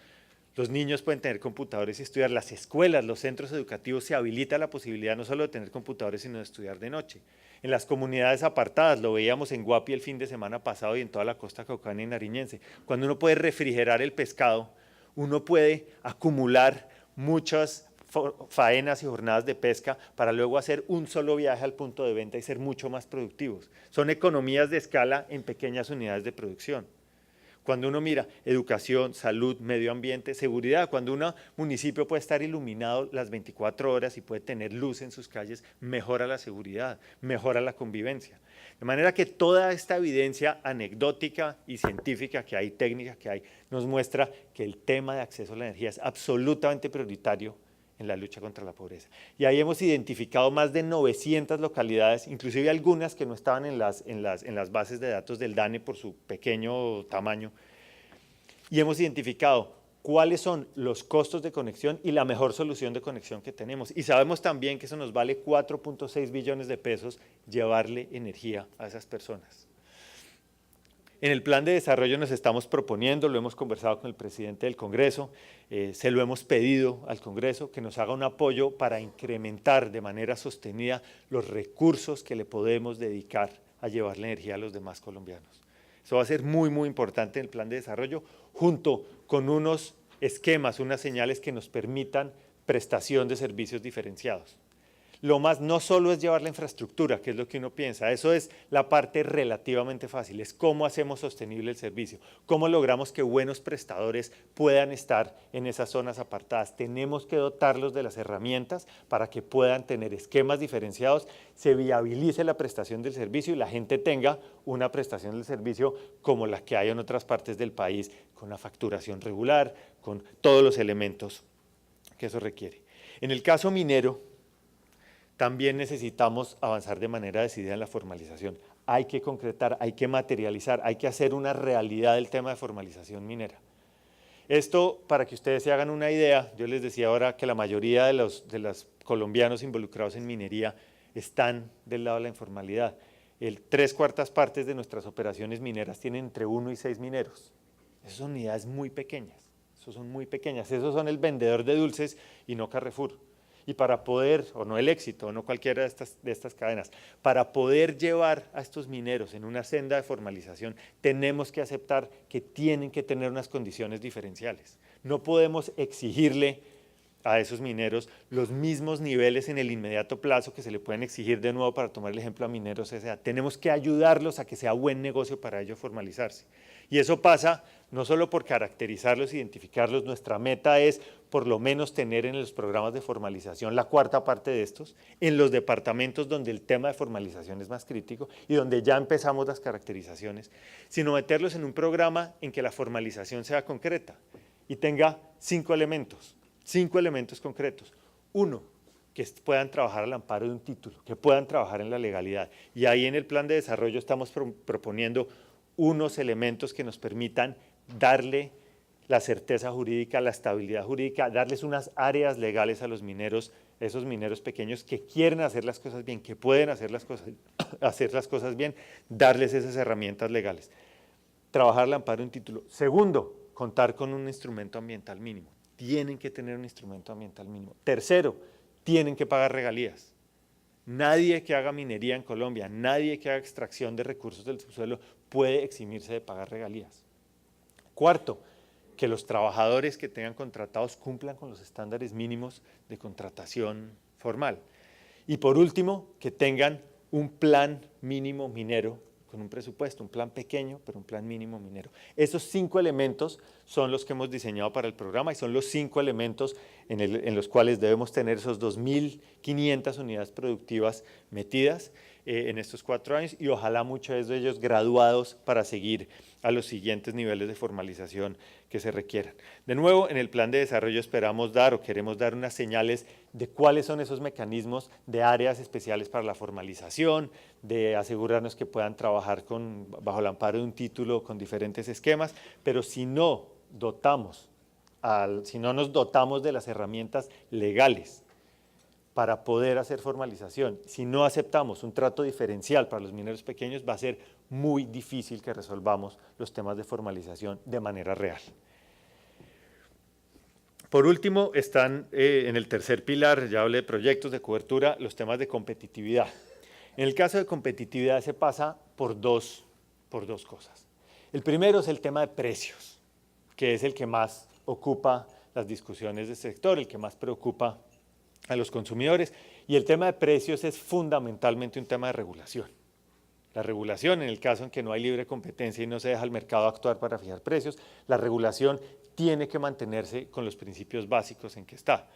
Los niños pueden tener computadores y estudiar. Las escuelas, los centros educativos se habilita la posibilidad no solo de tener computadores, sino de estudiar de noche. En las comunidades apartadas, lo veíamos en Guapi el fin de semana pasado y en toda la costa caucana y nariñense, cuando uno puede refrigerar el pescado, uno puede acumular muchas faenas y jornadas de pesca para luego hacer un solo viaje al punto de venta y ser mucho más productivos. Son economías de escala en pequeñas unidades de producción. Cuando uno mira educación, salud, medio ambiente, seguridad, cuando un municipio puede estar iluminado las 24 horas y puede tener luz en sus calles, mejora la seguridad, mejora la convivencia. De manera que toda esta evidencia anecdótica y científica que hay, técnica que hay, nos muestra que el tema de acceso a la energía es absolutamente prioritario en la lucha contra la pobreza. Y ahí hemos identificado más de 900 localidades, inclusive algunas que no estaban en las bases de datos del DANE por su pequeño tamaño, y hemos identificado cuáles son los costos de conexión y la mejor solución de conexión que tenemos. Y sabemos también que eso nos vale 4.6 billones de pesos llevarle energía a esas personas. En el plan de desarrollo nos estamos proponiendo, lo hemos conversado con el presidente del Congreso, se lo hemos pedido al Congreso que nos haga un apoyo para incrementar de manera sostenida los recursos que le podemos dedicar a llevar la energía a los demás colombianos. Eso va a ser muy importante en el plan de desarrollo, junto con unos esquemas, unas señales que nos permitan prestación de servicios diferenciados. Lo más no solo es llevar la infraestructura, que es lo que uno piensa, eso es la parte relativamente fácil, es cómo hacemos sostenible el servicio, cómo logramos que buenos prestadores puedan estar en esas zonas apartadas. Tenemos que dotarlos de las herramientas para que puedan tener esquemas diferenciados, se viabilice la prestación del servicio y la gente tenga una prestación del servicio como la que hay en otras partes del país, con la facturación regular, con todos los elementos que eso requiere. En el caso minero, también necesitamos avanzar de manera decidida en la formalización. Hay que concretar, hay que materializar, hay que hacer una realidad del tema de formalización minera. Esto, para que ustedes se hagan una idea, yo les decía ahora que la mayoría de los colombianos involucrados en minería están del lado de la informalidad. 3/4 partes de nuestras operaciones mineras tienen entre 1 y 6 mineros. Esas son unidades muy pequeñas, esos son el vendedor de dulces y no Carrefour. Y para poder, o no el éxito, o no cualquiera de estas cadenas, para poder llevar a estos mineros en una senda de formalización, tenemos que aceptar que tienen que tener unas condiciones diferenciales. No podemos exigirle a esos mineros los mismos niveles en el inmediato plazo que se le pueden exigir de nuevo, para tomar el ejemplo a Mineros S.A. Tenemos que ayudarlos a que sea buen negocio para ellos formalizarse. Y eso pasa no solo por caracterizarlos, identificarlos, nuestra meta es por lo menos tener en los programas de formalización la 1/4 parte de estos, en los departamentos donde el tema de formalización es más crítico y donde ya empezamos las caracterizaciones, sino meterlos en un programa en que la formalización sea concreta y tenga 5 elementos concretos. 1, que puedan trabajar al amparo de un título, que puedan trabajar en la legalidad. Y ahí en el plan de desarrollo estamos proponiendo unos elementos que nos permitan darle la certeza jurídica, la estabilidad jurídica, darles unas áreas legales a los mineros, esos mineros pequeños que quieren hacer las cosas bien, que pueden hacer las cosas bien, darles esas herramientas legales. Trabajar al amparo de un título. 2, contar con un instrumento ambiental mínimo. Tienen que tener un instrumento ambiental mínimo. 3, tienen que pagar regalías. Nadie que haga minería en Colombia, nadie que haga extracción de recursos del subsuelo puede eximirse de pagar regalías. 4, que los trabajadores que tengan contratados cumplan con los estándares mínimos de contratación formal. Y por último, que tengan un plan mínimo minero con un presupuesto, un plan pequeño, pero un plan mínimo minero. Esos 5 elementos son los que hemos diseñado para el programa y son los 5 elementos en los cuales debemos tener esos 2.500 unidades productivas metidas en estos 4 años y ojalá muchos de ellos graduados para seguir a los siguientes niveles de formalización que se requieran. De nuevo, en el plan de desarrollo esperamos dar o queremos dar unas señales de cuáles son esos mecanismos de áreas especiales para la formalización, de asegurarnos que puedan trabajar bajo el amparo de un título con diferentes esquemas, pero si no nos dotamos de las herramientas legales para poder hacer formalización, si no aceptamos un trato diferencial para los mineros pequeños, va a ser muy difícil que resolvamos los temas de formalización de manera real. Por último, están en el tercer pilar, ya hablé de proyectos de cobertura, los temas de competitividad. En el caso de competitividad se pasa por dos cosas. El primero es el tema de precios, que es el que más ocupa las discusiones de este sector, el que más preocupa a los consumidores, y el tema de precios es fundamentalmente un tema de regulación. La regulación, en el caso en que no hay libre competencia y no se deja al mercado actuar para fijar precios, la regulación tiene que mantenerse con los principios básicos en que está.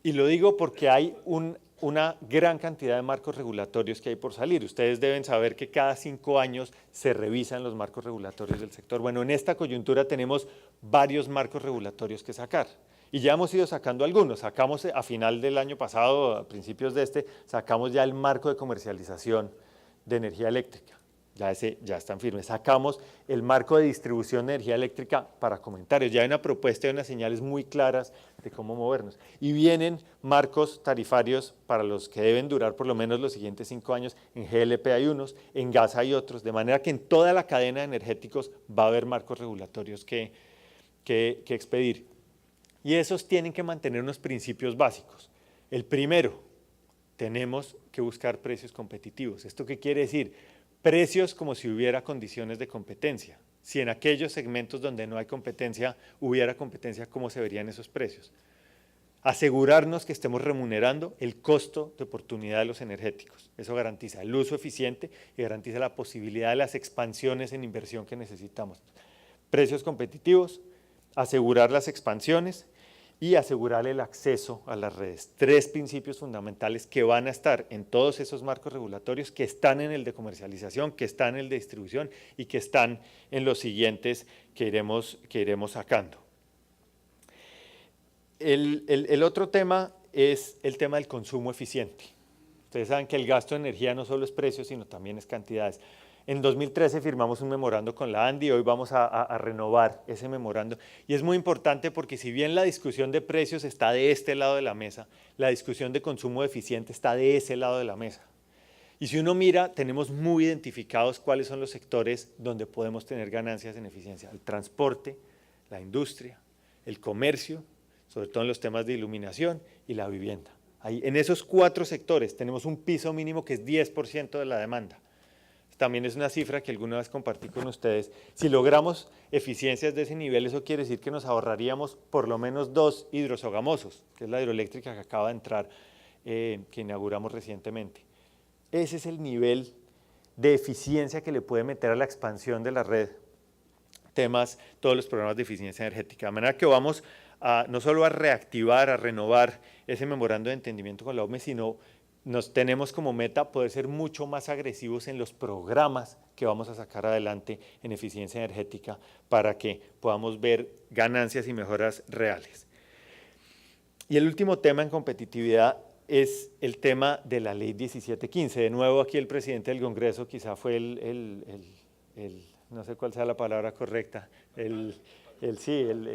Y lo digo porque hay una gran cantidad de marcos regulatorios que hay por salir. Ustedes deben saber que cada 5 años se revisan los marcos regulatorios del sector. Bueno, en esta coyuntura tenemos varios marcos regulatorios que sacar. Y ya hemos ido sacando algunos. Sacamos a final del año pasado, a principios de sacamos ya el marco de comercialización de energía eléctrica. Ya están firmes. Sacamos el marco de distribución de energía eléctrica para comentarios. Ya hay una propuesta y unas señales muy claras de cómo movernos. Y vienen marcos tarifarios para los que deben durar por lo menos los siguientes 5 años. En GLP hay unos, en gas hay otros, de manera que en toda la cadena de energéticos va a haber marcos regulatorios que expedir. Y esos tienen que mantener unos principios básicos. El primero, tenemos que buscar precios competitivos. ¿Esto qué quiere decir? Precios como si hubiera condiciones de competencia. Si en aquellos segmentos donde no hay competencia hubiera competencia, ¿cómo se verían esos precios? Asegurarnos que estemos remunerando el costo de oportunidad de los energéticos. Eso garantiza el uso eficiente y garantiza la posibilidad de las expansiones en inversión que necesitamos. Precios competitivos, asegurar las expansiones y asegurar el acceso a las redes. 3 principios fundamentales que van a estar en todos esos marcos regulatorios, que están en el de comercialización, que están en el de distribución y que están en los siguientes que iremos sacando. El otro tema es el tema del consumo eficiente. Ustedes saben que el gasto de energía no solo es precio, sino también es cantidades. En 2013 firmamos un memorando con la ANDI, hoy vamos a renovar ese memorando. Y es muy importante porque si bien la discusión de precios está de este lado de la mesa, la discusión de consumo eficiente está de ese lado de la mesa. Y si uno mira, tenemos muy identificados cuáles son los sectores donde podemos tener ganancias en eficiencia. El transporte, la industria, el comercio, sobre todo en los temas de iluminación y la vivienda. Ahí, en esos 4 sectores tenemos un piso mínimo que es 10% de la demanda. También es una cifra que alguna vez compartí con ustedes. Si logramos eficiencias de ese nivel, eso quiere decir que nos ahorraríamos por lo menos 2 hidrosogamosos, que es la hidroeléctrica que acaba de entrar, que inauguramos recientemente. Ese es el nivel de eficiencia que le puede meter a la expansión de la red. Todos los programas de eficiencia energética. De manera que vamos no solo a reactivar, a renovar ese memorando de entendimiento con la OME, sino nos tenemos como meta poder ser mucho más agresivos en los programas que vamos a sacar adelante en eficiencia energética para que podamos ver ganancias y mejoras reales. Y el último tema en competitividad es el tema de la ley 1715. De nuevo aquí el presidente del Congreso quizá fue no sé cuál sea la palabra correcta,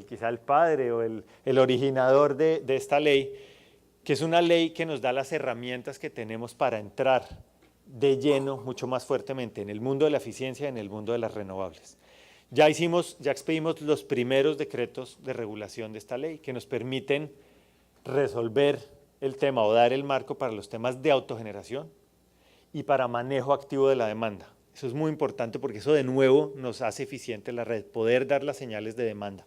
quizá el padre o el originador de esta ley, que es una ley que nos da las herramientas que tenemos para entrar de lleno mucho más fuertemente en el mundo de la eficiencia y en el mundo de las renovables. Ya expedimos los primeros decretos de regulación de esta ley que nos permiten resolver el tema o dar el marco para los temas de autogeneración y para manejo activo de la demanda. Eso es muy importante porque eso de nuevo nos hace eficiente la red, poder dar las señales de demanda.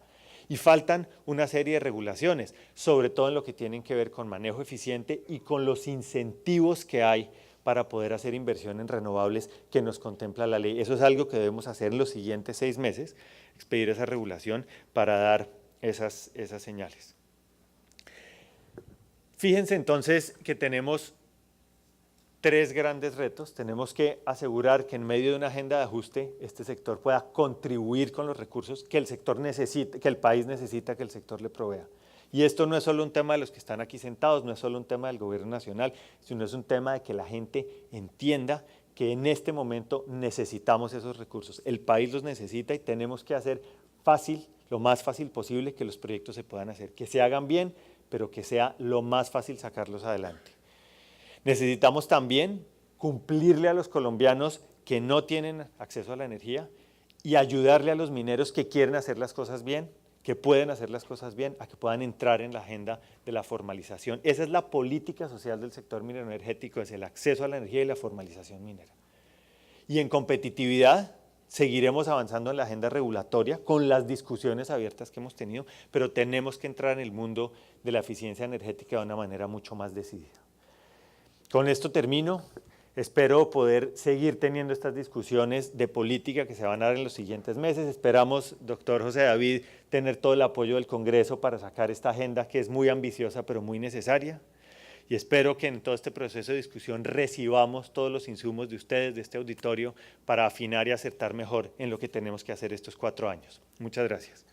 Y faltan una serie de regulaciones, sobre todo en lo que tienen que ver con manejo eficiente y con los incentivos que hay para poder hacer inversión en renovables que nos contempla la ley. Eso es algo que debemos hacer en los siguientes 6 meses, expedir esa regulación para dar esas señales. Fíjense entonces que tenemos 3 grandes retos. Tenemos que asegurar que en medio de una agenda de ajuste este sector pueda contribuir con los recursos que el sector necesita, que el país necesita que el sector le provea. Y esto no es solo un tema de los que están aquí sentados, no es solo un tema del gobierno nacional, sino es un tema de que la gente entienda que en este momento necesitamos esos recursos. El país los necesita y tenemos que hacer fácil, lo más fácil posible que los proyectos se puedan hacer, que se hagan bien, pero que sea lo más fácil sacarlos adelante. Necesitamos también cumplirle a los colombianos que no tienen acceso a la energía y ayudarle a los mineros que quieren hacer las cosas bien, que pueden hacer las cosas bien, a que puedan entrar en la agenda de la formalización. Esa es la política social del sector minero energético, es el acceso a la energía y la formalización minera. Y en competitividad seguiremos avanzando en la agenda regulatoria con las discusiones abiertas que hemos tenido, pero tenemos que entrar en el mundo de la eficiencia energética de una manera mucho más decidida. Con esto termino. Espero poder seguir teniendo estas discusiones de política que se van a dar en los siguientes meses. Esperamos, doctor José David, tener todo el apoyo del Congreso para sacar esta agenda que es muy ambiciosa pero muy necesaria. Y espero que en todo este proceso de discusión recibamos todos los insumos de ustedes, de este auditorio, para afinar y acertar mejor en lo que tenemos que hacer estos 4 años. Muchas gracias.